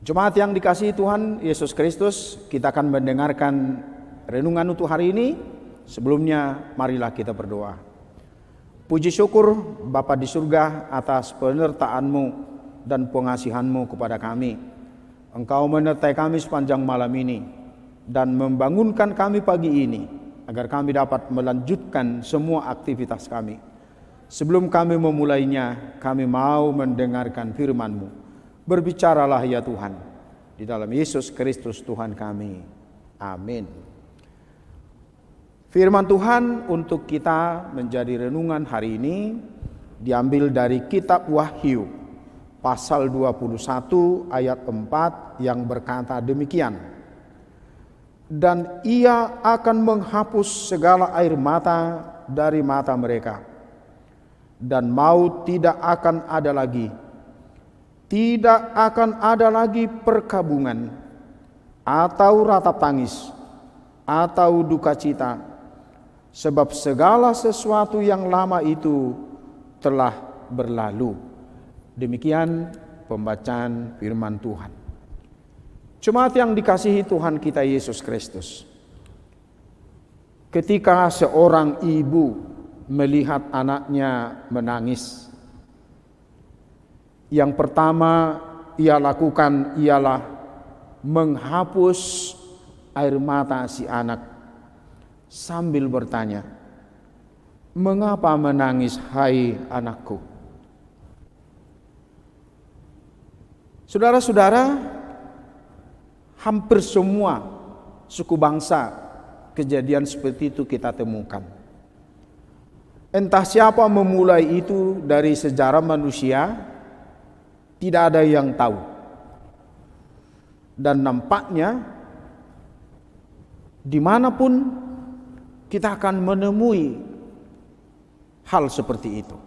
Jemaat yang dikasihi Tuhan Yesus Kristus, kita akan mendengarkan renungan untuk hari ini. Sebelumnya marilah kita berdoa. Puji syukur Bapa di surga atas penyertaan-Mu dan pengasihan-Mu kepada kami. Engkau menyertai kami sepanjang malam ini dan membangunkan kami pagi ini agar kami dapat melanjutkan semua aktivitas kami. Sebelum kami memulainya, kami mau mendengarkan firman-Mu. Berbicaralah ya Tuhan, di dalam Yesus Kristus Tuhan kami. Amin. Firman Tuhan untuk kita menjadi renungan hari ini diambil dari kitab Wahyu pasal 21 ayat 4 yang berkata demikian. Dan ia akan menghapus segala air mata dari mata mereka, dan maut tidak akan ada lagi. Tidak akan ada lagi perkabungan, atau ratap tangis, atau duka cita, sebab segala sesuatu yang lama itu telah berlalu. Demikian pembacaan firman Tuhan. Jemaat yang dikasihi Tuhan kita Yesus Kristus, ketika seorang ibu melihat anaknya menangis, yang pertama ia lakukan ialah menghapus air mata si anak sambil bertanya, "Mengapa menangis, hai anakku?" Saudara-saudara, hampir semua suku bangsa kejadian seperti itu kita temukan. Entah siapa memulai itu dari sejarah manusia, tidak ada yang tahu. Dan nampaknya dimanapun kita akan menemui hal seperti itu.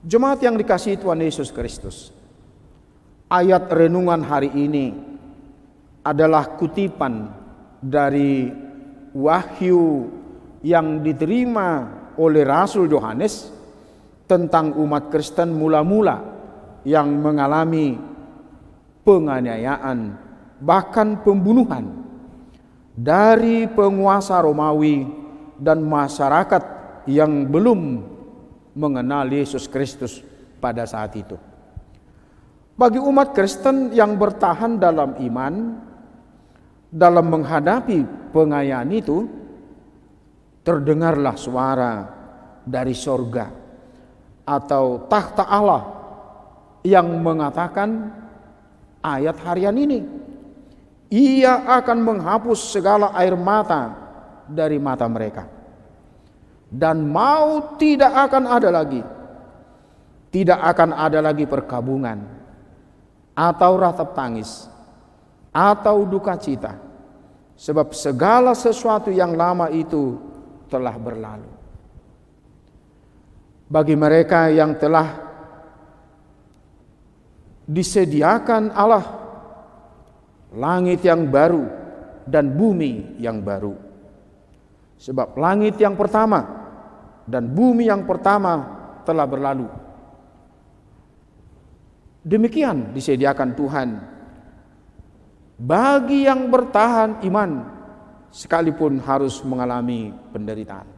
Jemaat yang dikasihi Tuhan Yesus Kristus, ayat renungan hari ini adalah kutipan dari wahyu yang diterima oleh Rasul Yohanes tentang umat Kristen mula-mula yang mengalami penganiayaan, bahkan pembunuhan dari penguasa Romawi dan masyarakat yang belum mengenal Yesus Kristus pada saat itu. Bagi umat Kristen yang bertahan dalam iman, dalam menghadapi penganiayaan itu, terdengarlah suara dari sorga atau tahta Allah yang mengatakan ayat harian ini, ia akan menghapus segala air mata dari mata mereka, dan maut tidak akan ada lagi. Tidak akan ada lagi perkabungan, atau ratap tangis, atau duka cita, sebab segala sesuatu yang lama itu telah berlalu. Bagi mereka yang telah disediakan Allah langit yang baru dan bumi yang baru. Sebab langit yang pertama dan bumi yang pertama telah berlalu. Demikian disediakan Tuhan bagi yang bertahan iman sekalipun harus mengalami penderitaan.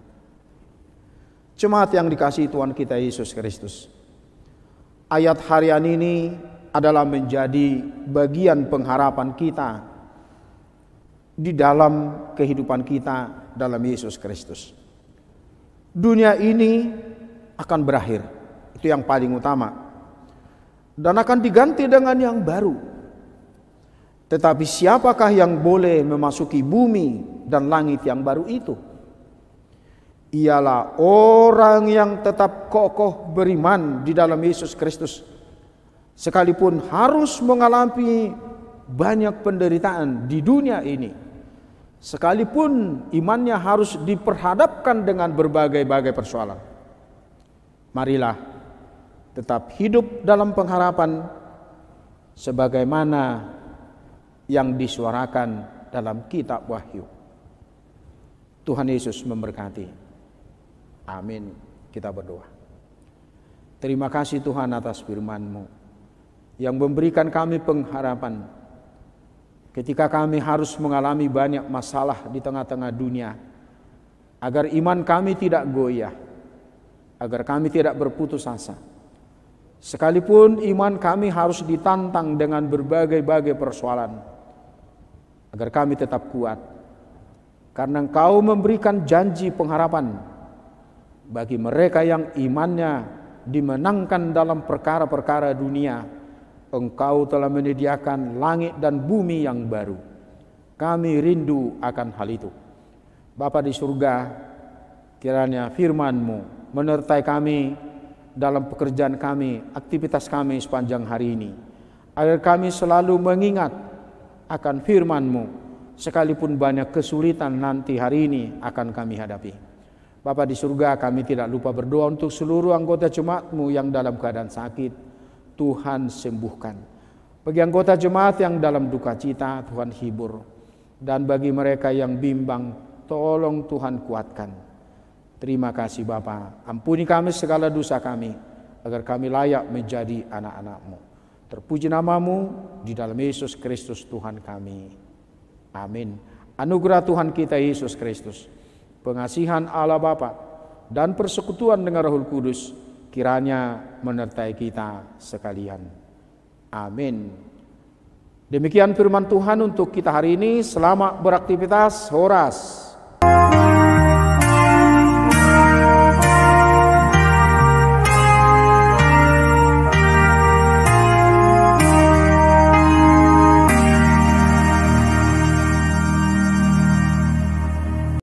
Jemaat yang dikasihi Tuhan kita Yesus Kristus, ayat harian ini adalah menjadi bagian pengharapan kita di dalam kehidupan kita dalam Yesus Kristus. Dunia ini akan berakhir, itu yang paling utama, dan akan diganti dengan yang baru. Tetapi siapakah yang boleh memasuki bumi dan langit yang baru itu? Ialah orang yang tetap kokoh beriman di dalam Yesus Kristus, sekalipun harus mengalami banyak penderitaan di dunia ini, sekalipun imannya harus diperhadapkan dengan berbagai-bagai persoalan. Marilah tetap hidup dalam pengharapan sebagaimana yang disuarakan dalam kitab Wahyu. Tuhan Yesus memberkati. Amin. Kita berdoa. Terima kasih Tuhan atas firman-Mu yang memberikan kami pengharapan ketika kami harus mengalami banyak masalah di tengah-tengah dunia, agar iman kami tidak goyah, agar kami tidak berputus asa. Sekalipun iman kami harus ditantang dengan berbagai-bagai persoalan, agar kami tetap kuat, karena Engkau memberikan janji pengharapan bagi mereka yang imannya dimenangkan dalam perkara-perkara dunia. Engkau telah menyediakan langit dan bumi yang baru. Kami rindu akan hal itu. Bapa di surga, kiranya firman-Mu menyertai kami dalam pekerjaan kami, aktivitas kami sepanjang hari ini, agar kami selalu mengingat akan firman-Mu, sekalipun banyak kesulitan nanti hari ini akan kami hadapi. Bapa di surga, kami tidak lupa berdoa untuk seluruh anggota jemaat-Mu yang dalam keadaan sakit. Tuhan sembuhkan. Bagi anggota jemaat yang dalam duka cita, Tuhan hibur. Dan bagi mereka yang bimbang, tolong Tuhan kuatkan. Terima kasih Bapa. Ampuni kami segala dosa kami, agar kami layak menjadi anak-anak-Mu. Terpuji nama-Mu di dalam Yesus Kristus Tuhan kami. Amin. Anugerah Tuhan kita Yesus Kristus, pengasihan Allah Bapa, dan persekutuan dengan Roh Kudus kiranya menyertai kita sekalian. Amin. Demikian firman Tuhan untuk kita hari ini. Selamat beraktivitas. Horas.